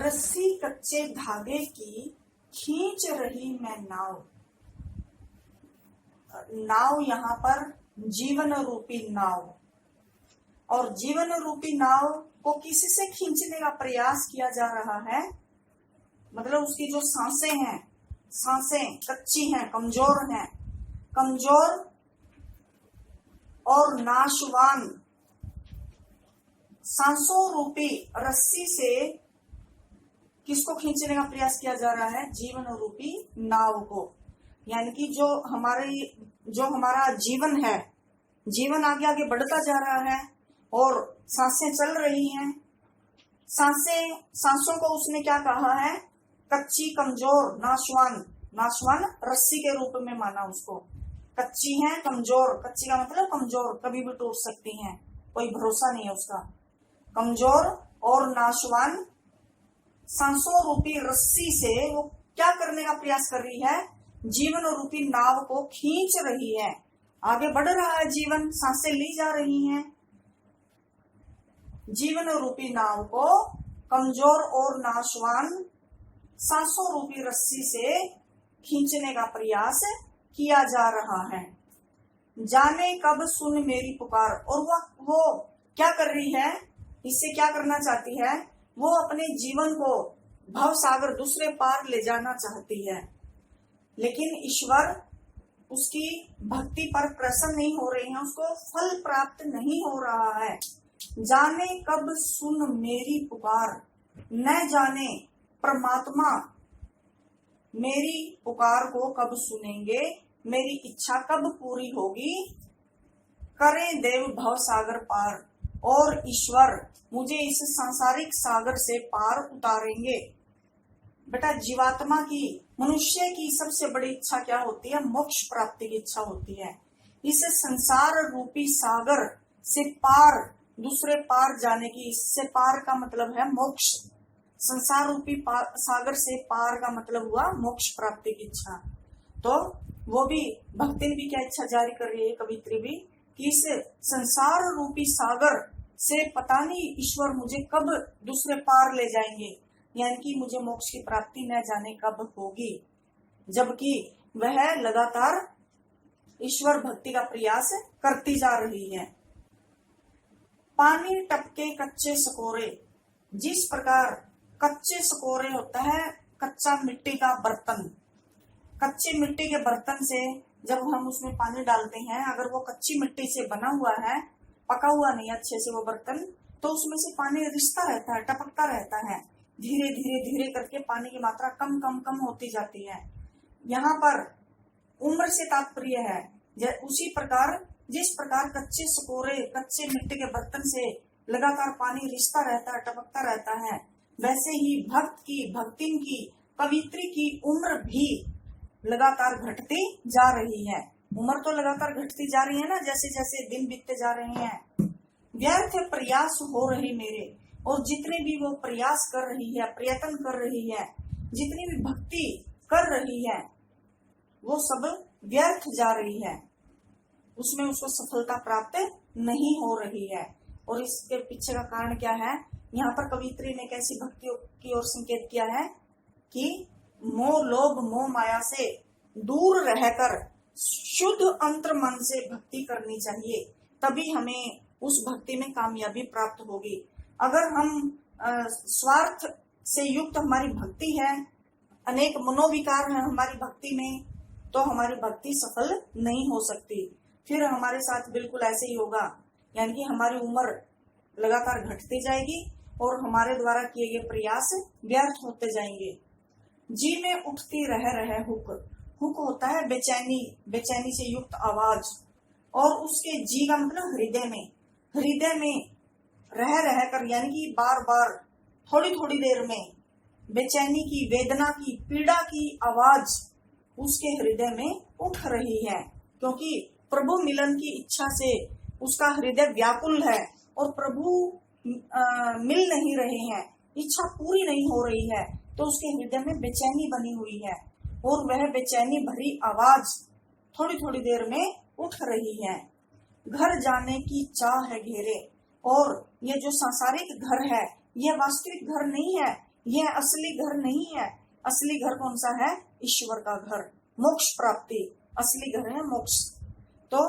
रस्सी कच्चे धागे की खींच रही मैं नाव। नाव यहाँ पर जीवन रूपी नाव, और जीवन रूपी नाव को किसी से खींचने का प्रयास किया जा रहा है। मतलब उसकी जो सांसें हैं, सांसें कच्ची हैं, कमजोर हैं, कमजोर और नाशवान सांसों रूपी रस्सी से किसको खींचने का प्रयास किया जा रहा है? जीवन रूपी नाव को। यानी कि जो हमारा जीवन है, जीवन आगे आगे बढ़ता जा रहा है और सांसें चल रही हैं। सांसों को उसने क्या कहा है? कच्ची, कमजोर, नाशवान रस्सी के रूप में माना उसको। कच्ची है, कमजोर, कच्ची का मतलब कमजोर, कभी भी टूट सकती हैं, कोई भरोसा नहीं है उसका। कमजोर और नाशवान सांसों रूपी रस्सी से वो क्या करने का प्रयास कर रही है? जीवन रूपी नाव को खींच रही है। आगे बढ़ रहा है जीवन, सांसें ली जा रही हैं। जीवन रूपी नाव को कमजोर और नाशवान सांसों रूपी रस्सी से खींचने का प्रयास किया जा रहा है। जाने कब सुन मेरी पुकार। और वो क्या कर रही है? इससे क्या करना चाहती है? वो अपने जीवन को भव सागर दूसरे पार ले जाना चाहती है, लेकिन ईश्वर उसकी भक्ति पर प्रसन्न नहीं हो रहे हैं, उसको फल प्राप्त नहीं हो रहा है। जाने कब सुन मेरी पुकार, न जाने परमात्मा मेरी पुकार को कब सुनेंगे, मेरी इच्छा कब पूरी होगी। करें देव भव सागर पार, और ईश्वर मुझे इस सांसारिक सागर से पार उतारेंगे। बेटा, जीवात्मा की, मनुष्य की सबसे बड़ी इच्छा क्या होती है? मोक्ष प्राप्ति की इच्छा होती है। इस संसार रूपी सागर से पार, दूसरे पार जाने की, इससे पार का मतलब है मोक्ष। संसार रूपी सागर से पार का मतलब हुआ मोक्ष प्राप्ति की इच्छा। तो वो भी भक्तिन भी क्या इच्छा जारी कर रही है, कवित्री भी, कि इस संसार रूपी सागर से पता नहीं ईश्वर मुझे कब दूसरे पार ले जाएंगे, यानी कि मुझे मोक्ष की प्राप्ति न जाने कब होगी। जबकि वह लगातार ईश्वर भक्ति का प्रयास करती जा रही है। पानी टपके कच्चे सकोरे। जिस प्रकार कच्चे सकोरे होता है कच्चा मिट्टी का बर्तन, कच्चे मिट्टी के बर्तन से जब हम उसमें पानी डालते हैं, अगर वो कच्ची मिट्टी से बना हुआ है, पका हुआ नहीं अच्छे से वो बर्तन, तो उसमें से पानी रिसता रहता है, टपकता रहता है। धीरे धीरे धीरे करके पानी की मात्रा कम कम कम होती जाती है। यहाँ पर उम्र से तात्पर्य है। उसी प्रकार जिस प्रकार कच्चे सकोरे, कच्चे मिट्टी के बर्तन से लगातार पानी रिसता रहता है, टपकता रहता है, वैसे ही भक्त की, भक्तिन की, पवित्री की उम्र भी लगातार घटती जा रही है। उम्र तो लगातार घटती जा रही है ना, जैसे जैसे दिन बीतते जा रहे हैं। व्यर्थ प्रयास हो रहे मेरे, और जितने भी वो प्रयास कर रही है, प्रयत्न कर रही है, जितनी भी भक्ति कर रही है, वो सब व्यर्थ जा रही है, उसमें उसको सफलता प्राप्त नहीं हो रही है। और इसके पीछे का कारण क्या है? यहाँ पर कवित्री ने कैसी भक्ति की ओर संकेत किया है कि मोह, लोभ, मोह, माया से दूर रहकर शुद्ध अंतर मन से भक्ति करनी चाहिए, तभी हमें उस भक्ति में कामयाबी प्राप्त होगी। अगर हम स्वार्थ से युक्त हमारी भक्ति है, अनेक मनोविकार है हमारी भक्ति में, तो हमारी भक्ति सफल नहीं हो सकती। फिर हमारे साथ बिल्कुल ऐसे ही होगा, यानी कि हमारी उम्र लगातार घटती जाएगी और हमारे द्वारा किए गए प्रयास व्यर्थ होते जाएंगे। जी में उठती रह हुक। हुक होता है बेचैनी, बेचैनी से युक्त आवाज, और उसके जी का मतलब हृदय में, हृदय में रह कर, यानी कि बार बार, थोड़ी थोड़ी देर में बेचैनी की, वेदना की, पीड़ा की आवाज उसके हृदय में उठ रही है, क्योंकि प्रभु मिलन की इच्छा से उसका हृदय व्याकुल है और प्रभु मिल नहीं रहे हैं, इच्छा पूरी नहीं हो रही है, तो उसके हृदय में बेचैनी बनी हुई है, और वह बेचैनी भरी आवाज थोड़ी थोड़ी देर में उठ रही है। घर जाने की चाह है घेरे, और ये जो सांसारिक घर है, यह वास्तविक घर नहीं है, यह असली घर नहीं है। असली घर कौन सा है? ईश्वर का घर, मोक्ष प्राप्ति, असली घर है मोक्ष। तो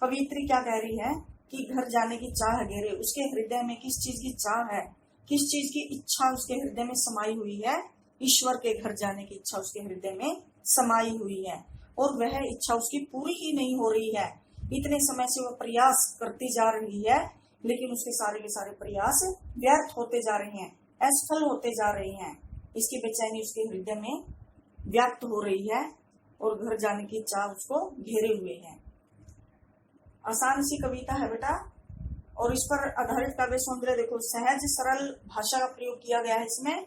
कवियत्री क्या कह रही है कि घर जाने की चाह गहरे, उसके हृदय में किस चीज की चाह है, किस चीज की इच्छा उसके हृदय में समाई हुई है? ईश्वर के घर जाने की इच्छा उसके हृदय में समाई हुई है, और वह इच्छा उसकी पूरी ही नहीं हो रही है। इतने समय से वह प्रयास करती जा रही है, लेकिन उसके सारे के सारे प्रयास व्यर्थ होते जा रहे हैं, असफल होते जा रहे हैं। इसकी बेचैनी उसके हृदय में व्यक्त हो रही है, और घर जाने की चाह उसको घेरे हुए है। आसान सी कविता है बेटा, और इस पर आधारित काव्य सौंदर्य देखो, सहज सरल भाषा का प्रयोग किया गया है इसमें,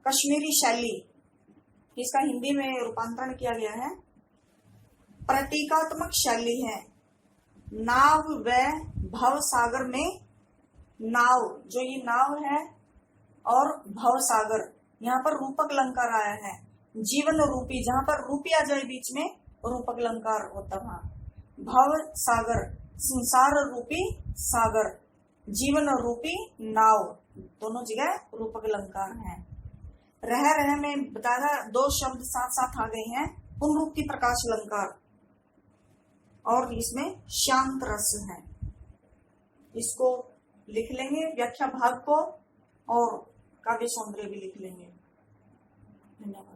कश्मीरी शैली, इसका हिंदी में रूपांतरण किया गया है, प्रतीकात्मक शैली है। नाव व भव सागर में, नाव जो ये नाव है और भव सागर, यहाँ पर रूपक अलंकार आया है। जीवन रूपी, जहाँ पर रूपी आ जाए बीच में रूपक अलंकार होता है। भव सागर, संसार रूपी सागर, जीवन रूपी नाव, दोनों जगह रूपक अलंकार है। रह में बताया दो शब्द साथ साथ आ गए हैं, पुनरुक्ति प्रकाश अलंकार, और इसमें शांत रस है। इसको लिख लेंगे व्याख्या भाग को, और काव्य सौंदर्य भी लिख लेंगे। धन्यवाद।